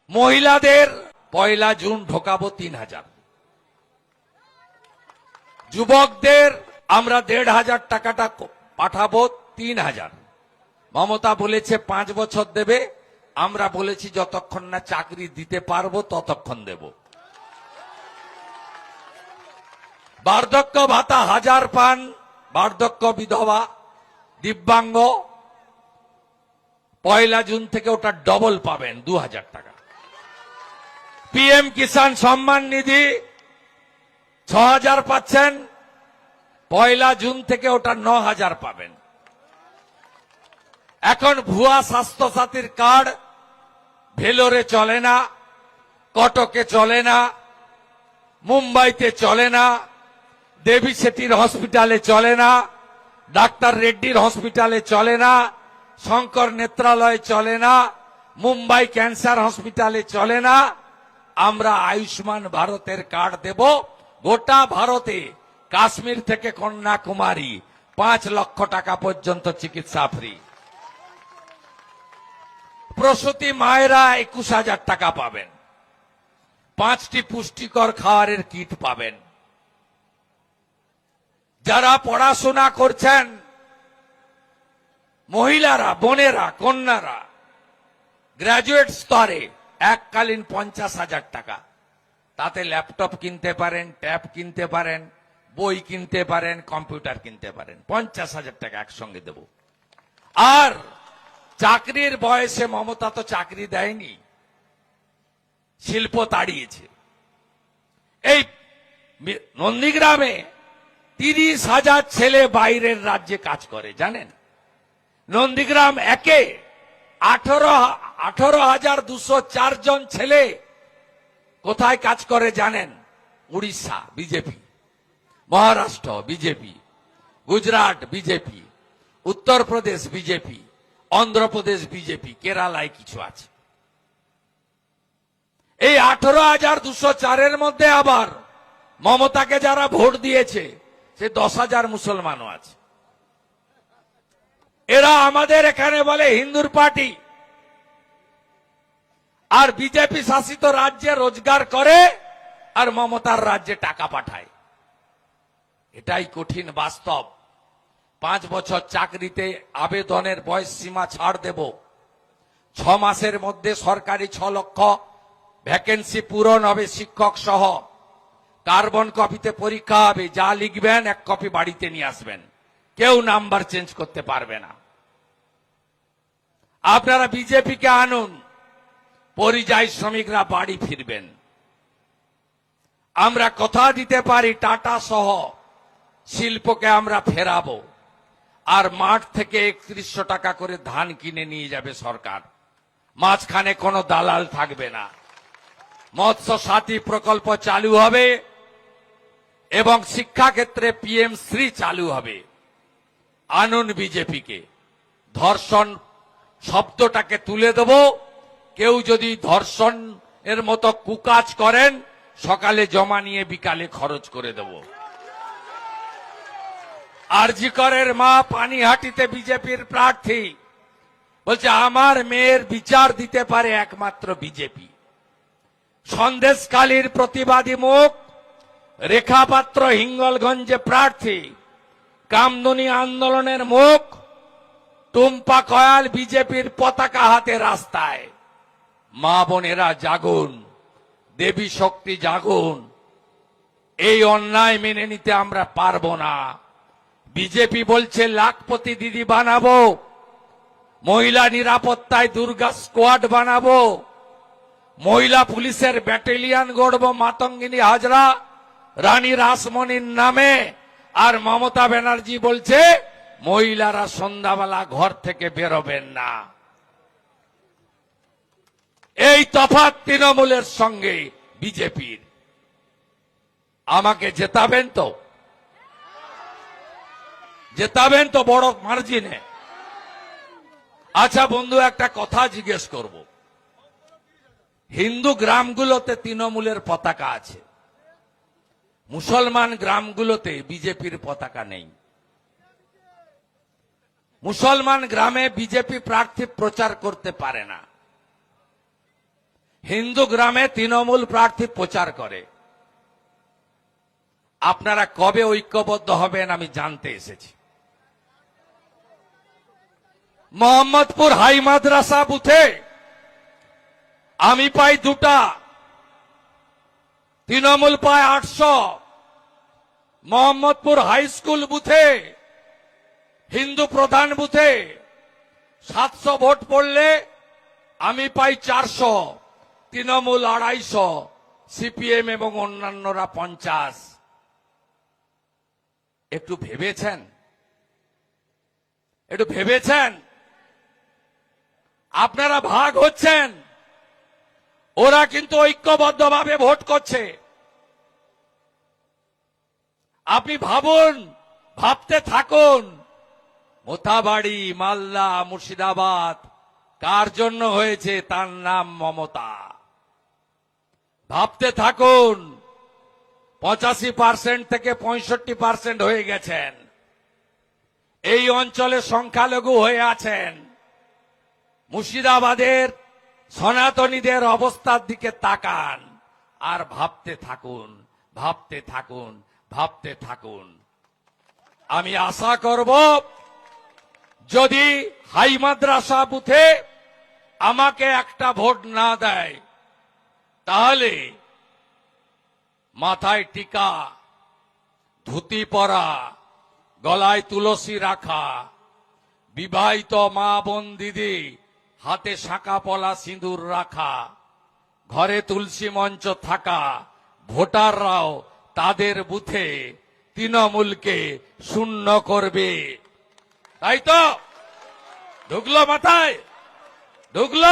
মহিলাদের 1 জুন ঢোকাবো 3000, যুবকদের আমরা 1500 টাকাটা পাঠাবো 3000। মমতা বলেছে 5 বছর দেবে, আমরা বলেছি যতক্ষণ না চাকরি দিতে পারবো ততক্ষণ দেব। বার্ধক্য ভাতা 1000 পান, বার্ধক্য বিধবা দিব্যাঙ্গ 1 জুন থেকে ওটা ডবল পাবেন 2000 টাকা। পিএম কিষাণ সম্মান নিধি 6000 পাচ্ছেন, 1 জুন থেকে ওটা 9000 পাবেন। এখন ভুয়া স্বাস্থ্য সাথীর কার্ড ভেলোরে চলে না, কটকে চলে না, মুম্বাইতে চলে না, দেবী শেঠির হসপিটালে চলে না, ডাক্তার রেড্ডির হসপিটালে চলে না, শঙ্কর নেত্রালয়ে চলে না, মুম্বাই ক্যান্সার হসপিটালে চলে না। আমরা আয়ুষ্মান ভারতের কার্ড দেব গোটা ভারতে, কাশ্মীর থেকে কন্যাকুমারী 5 লক্ষ টাকা পর্যন্ত চিকিৎসা ফ্রি। প্রসূতি মায়েরা 21,000 টাকা পাবেন, 5টি পুষ্টিকর খাবারের কিট পাবেন। যারা পড়াশোনা করছেন মহিলারা, বোনেরা, কন্যারা গ্রাজুয়েট স্তরে এককালীন 50,000 টাকা, তাতে ল্যাপটপ কিনতে পারেন, ট্যাব কিনতে পারেন, বই কিনতে পারেন, কম্পিউটার কিনতে পারেন। 50,000 টাকা একসঙ্গে দেব। আর চাকরির বয়সে মমতা তো চাকরি দেয়নি, শিল্প তাড়িয়েছে। এই নন্দীগ্রামে 30,000 ছেলে বাইরের রাজ্যে কাজ করে, জানেন? নন্দীগ্রাম একে 18,204 জন ছেলে কোথায় কাজ করে জানেন? Orissa BJP, Maharashtra BJP, Gujarat BJP, Uttar Pradesh BJP, Andhra Pradesh BJP, কেরালায় কিছু আছে। এই 18,204 মধ্যে আবার মমতাকে যারা ভোট দিয়েছে সে 10,000 মুসলমানও আছে। এরা আমাদের এখানে বলে হিন্দুর পার্টি, আর বিজেপি শাসিত রাজ্যে রোজগার করে আর মমতার রাজ্যে টাকা পাঠায়। এটাই কঠিন বাস্তব। 5 বছর চাকরিতে আবেদনের বয়স সীমা ছাড় দেব। 6 মাসের মধ্যে সরকারি 6 লক্ষ ভ্যাকেন্সি পূরণ হবে শিক্ষক সহ। কার্বন কপিতে পরীক্ষা হবে, যা লিখবেন 1 কপি বাড়িতে নিয়ে আসবেন, কেউ নাম্বার চেঞ্জ করতে পারবে না। আপনারা বিজেপিকে আনুন, পরিযায়ী শ্রমিকরা বাড়ি ফিরবেন। আমরা কথা দিতে পারি টাটা সহ শিল্পকে আমরা ফেরাবো, আর মাঠ থেকে 3100 টাকা করে ধান কিনে নিয়ে যাবে সরকার। মাঝখানে কোনো দালাল থাকবে না। মৎস্য সাথী প্রকল্প চালু হবে এবং শিক্ষাক্ষেত্রে পিএম শ্রী চালু হবে। আনুন বিজেপিকে। ধর্ষণ শব্দটাকে তুলে দেব। কেউ যদি ধর্ষণ এর মতো কুকাজ করেন, সকালে জমা নিয়ে বিকালে খরচ করে দেব। আরজি করের মা পানিহাটিতে বিজেপির প্রার্থী বলছে আমার মেয়ের বিচার দিতে পারে একমাত্র বিজেপি। সন্দেশখালীর প্রতিবাদী মুখ রেখা পাত্র হিঙ্গলগঞ্জে প্রার্থী, কামদুনি আন্দোলনের মুখ টুম্পা কয়াল বিজেপির পতাকা হাতে রাস্তায়। মা বোনেরা জাগুন, দেবী শক্তি জাগুন। এই অন্যায় মেনে নিতে আমরা পারবো না। বিজেপি বলছে লাখপতি দিদি বানাবো, মহিলা নিরাপত্তায় দুর্গা স্কোয়াড বানাবো, মহিলা পুলিশের ব্যাটালিয়ন গড়ব মাতঙ্গিনী হাজরা, রানী রাসমণির নামে। আর মমতা ব্যানার্জি বলছে মহিলারা সন্ধ্যাবেলা ঘর থেকে বেরোবেন না। এই তফাৎ তৃণমূলের সঙ্গে বিজেপির। আমাকে জেতাবেন তো? জেতাবেন তো বড় মার্জিনে? আচ্ছা বন্ধু, একটা কথা জিজ্ঞেস করব। হিন্দু গ্রামগুলোতে তৃণমূলের পতাকা আছে, মুসলমান গ্রামগুলোতে বিজেপির পতাকা নেই। মুসলমান গ্রামে বিজেপি প্রার্থী প্রচার করতে পারে না। হিন্দু গ্রামে তৃণমূল প্রার্থী প্রচার করে। আপনারা কবে ঐক্যবদ্ধ হবেন আমি জানতে এসেছি। মোহাম্মদপুর হাই মাদ্রাসা বুথে আমি পাই 2টা, তৃণমূল পায় 800। মোহাম্মদপুর হাই স্কুল বুথে, হিন্দু প্রধান বুথে 700 ভোট পড়লে আমি পাই 400, তৃণমূল 250, সিপিএম এবং অন্যান্যরা 50। একটু ভেবেছেন? একটু ভেবেছেন? আপনারা ভাগ হচ্ছেন, ওরা কিন্তু ঐক্যবদ্ধভাবে ভোট করছে। আপনি ভাবুন, ভাবতে থাকুন, মোথাবাড়ি, মালদা, মুর্শিদাবাদ কার জন্য হয়েছে? তার নাম মমতা। ভাবতে থাকুন, 85% থেকে 65% হয়ে গেছেন। এই অঞ্চলে সংখ্যালঘু হয়ে আছেন। মুর্শিদাবাদের সনাতনীদের অবস্থার দিকে তাকান আর ভাবতে থাকুন, ভাবতে থাকুন, ভাবতে থাকুন। আমি আশা করব যদি হাই মাদ্রাসা বুথে আমাকে একটা ভোট না দেয়, তাহলে মাথায় টিকা, ধুতি পরা, গলায় তুলসী রাখা, বিবাহিত মা বোন দিদি হাতে শাঁখা পলা সিঁদুর রাখা, ঘরে তুলসী মঞ্চ থাকা ভোটাররাও তাদের বুথে তৃণমূলকে শূন্য করবে। তাই তো ঢুকলো মাথায়? ঢুকলো?